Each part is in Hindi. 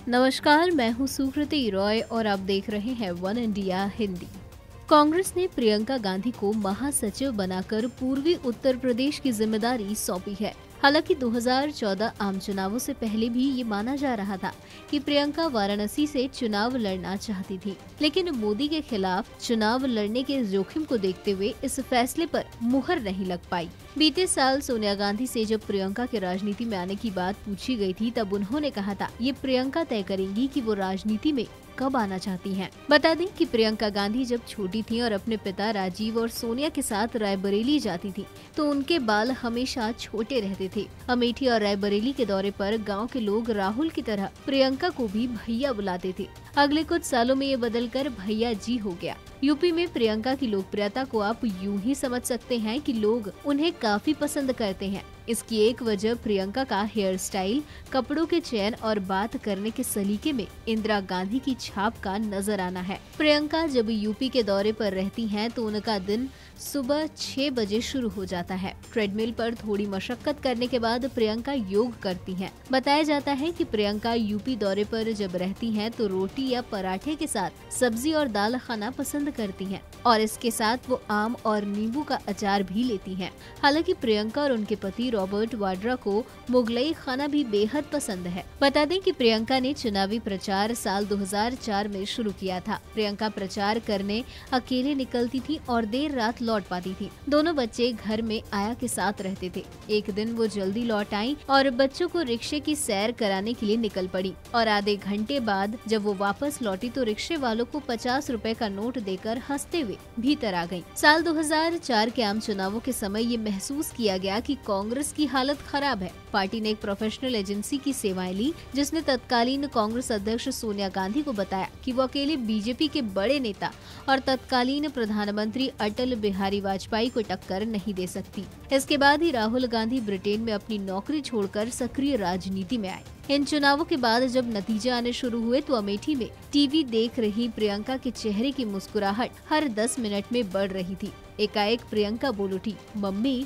नमस्कार, मैं हूँ सुकृति रॉय और आप देख रहे हैं वन इंडिया हिंदी। कांग्रेस ने प्रियंका गांधी को महासचिव बनाकर पूर्वी उत्तर प्रदेश की जिम्मेदारी सौंपी है। हालांकि 2014 आम चुनावों से पहले भी ये माना जा रहा था कि प्रियंका वाराणसी से चुनाव लड़ना चाहती थी, लेकिन मोदी के खिलाफ चुनाव लड़ने के जोखिम को देखते हुए इस फैसले पर मुहर नहीं लग पाई। बीते साल सोनिया गांधी से जब प्रियंका के राजनीति में आने की बात पूछी गई थी, तब उन्होंने कहा था ये प्रियंका तय करेंगी कि वो राजनीति में कब आना चाहती हैं। बता दें कि प्रियंका गांधी जब छोटी थी और अपने पिता राजीव और सोनिया के साथ रायबरेली जाती थी, तो उनके बाल हमेशा छोटे रहते थे। अमेठी और रायबरेली के दौरे पर गांव के लोग राहुल की तरह प्रियंका को भी भैया बुलाते थे। अगले कुछ सालों में ये बदलकर भैया जी हो गया। यूपी में प्रियंका की लोकप्रियता को आप यूं ही समझ सकते हैं कि लोग उन्हें काफी पसंद करते हैं। इसकी एक वजह प्रियंका का हेयर स्टाइल, कपड़ों के चयन और बात करने के सलीके में इंदिरा गांधी की छाप का नजर आना है। प्रियंका जब यूपी के दौरे पर रहती हैं, तो उनका दिन सुबह 6 बजे शुरू हो जाता है। ट्रेडमिल पर थोड़ी मशक्कत करने के बाद प्रियंका योग करती हैं। बताया जाता है कि प्रियंका यूपी दौरे पर जब रहती हैं, तो रोटी या पराठे के साथ सब्जी और दाल खाना पसंद करती हैं और इसके साथ वो आम और नींबू का अचार भी लेती हैं। हालांकि प्रियंका और उनके पति रॉबर्ट वाड्रा को मुगलई खाना भी बेहद पसंद है। बता दें कि प्रियंका ने चुनावी प्रचार साल 2004 में शुरू किया था। प्रियंका प्रचार करने अकेले निकलती थी और देर रात लौट पाती थी। दोनों बच्चे घर में आया के साथ रहते थे। एक दिन वो जल्दी लौट आई और बच्चों को रिक्शे की सैर कराने के लिए निकल पड़ी और आधे घंटे बाद जब वो वापस लौटी तो रिक्शे वालों को 50 रुपए का नोट देकर हंसते हुए भीतर आ गयी। साल 2004 के आम चुनावों के समय ये महसूस किया गया कि कांग्रेस की हालत खराब है। पार्टी ने एक प्रोफेशनल एजेंसी की सेवाएं ली, जिसने तत्कालीन कांग्रेस अध्यक्ष सोनिया गांधी को बताया कि वो अकेले बीजेपी के बड़े नेता और तत्कालीन प्रधानमंत्री अटल बिहारी वाजपेयी को टक्कर नहीं दे सकती। इसके बाद ही राहुल गांधी ब्रिटेन में अपनी नौकरी छोड़कर सक्रिय राजनीति में आए। इन चुनावों के बाद जब नतीजे आने शुरू हुए तो अमेठी में टीवी देख रही प्रियंका के चेहरे की मुस्कुराहट हर 10 मिनट में बढ़ रही थी। एकाएक प्रियंका बोल उठी, मम्मी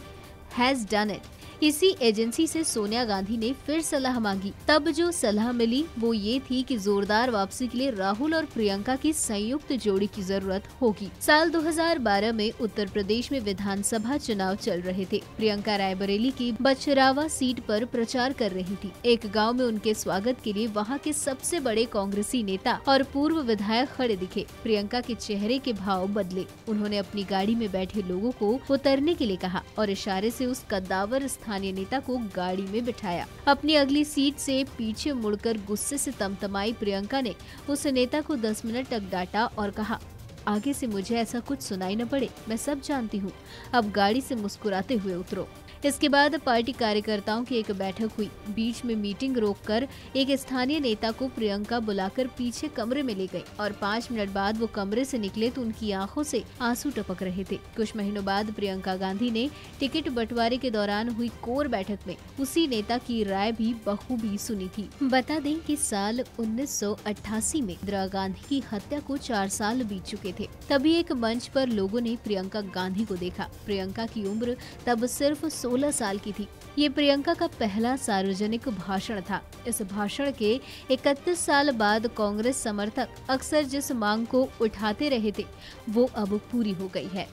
हैज डन इट। इसी एजेंसी से सोनिया गांधी ने फिर सलाह मांगी। तब जो सलाह मिली वो ये थी कि जोरदार वापसी के लिए राहुल और प्रियंका की संयुक्त जोड़ी की जरूरत होगी। साल 2012 में उत्तर प्रदेश में विधानसभा चुनाव चल रहे थे। प्रियंका रायबरेली की बछरावा सीट पर प्रचार कर रही थी। एक गांव में उनके स्वागत के लिए वहां के सबसे बड़े कांग्रेसी नेता और पूर्व विधायक खड़े दिखे। प्रियंका के चेहरे के भाव बदले। उन्होंने अपनी गाड़ी में बैठे लोगों को उतरने के लिए कहा और इशारे से उस कद्दावर स्थानीय नेता को गाड़ी में बिठाया। अपनी अगली सीट से पीछे मुड़कर गुस्से से तमतमाई प्रियंका ने उस नेता को 10 मिनट तक डांटा और कहा, आगे से मुझे ऐसा कुछ सुनाई न पड़े, मैं सब जानती हूँ, अब गाड़ी से मुस्कुराते हुए उतरो। इसके बाद पार्टी कार्यकर्ताओं की एक बैठक हुई। बीच में मीटिंग रोककर एक स्थानीय नेता को प्रियंका बुलाकर पीछे कमरे में ले गई और 5 मिनट बाद वो कमरे से निकले तो उनकी आंखों से आंसू टपक रहे थे। कुछ महीनों बाद प्रियंका गांधी ने टिकट बंटवारे के दौरान हुई कोर बैठक में उसी नेता की राय भी बखूबी सुनी थी। बता दें कि साल 1988 में इंदिरा गांधी की हत्या को 4 साल बीत चुके थे। तभी एक मंच पर लोगों ने प्रियंका गांधी को देखा। प्रियंका की उम्र तब सिर्फ 16 साल की थी। ये प्रियंका का पहला सार्वजनिक भाषण था। इस भाषण के 31 साल बाद कांग्रेस समर्थक अक्सर जिस मांग को उठाते रहे थे वो अब पूरी हो गई है।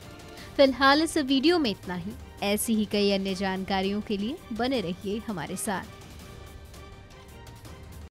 फिलहाल इस वीडियो में इतना ही। ऐसी ही कई अन्य जानकारियों के लिए बने रहिए हमारे साथ।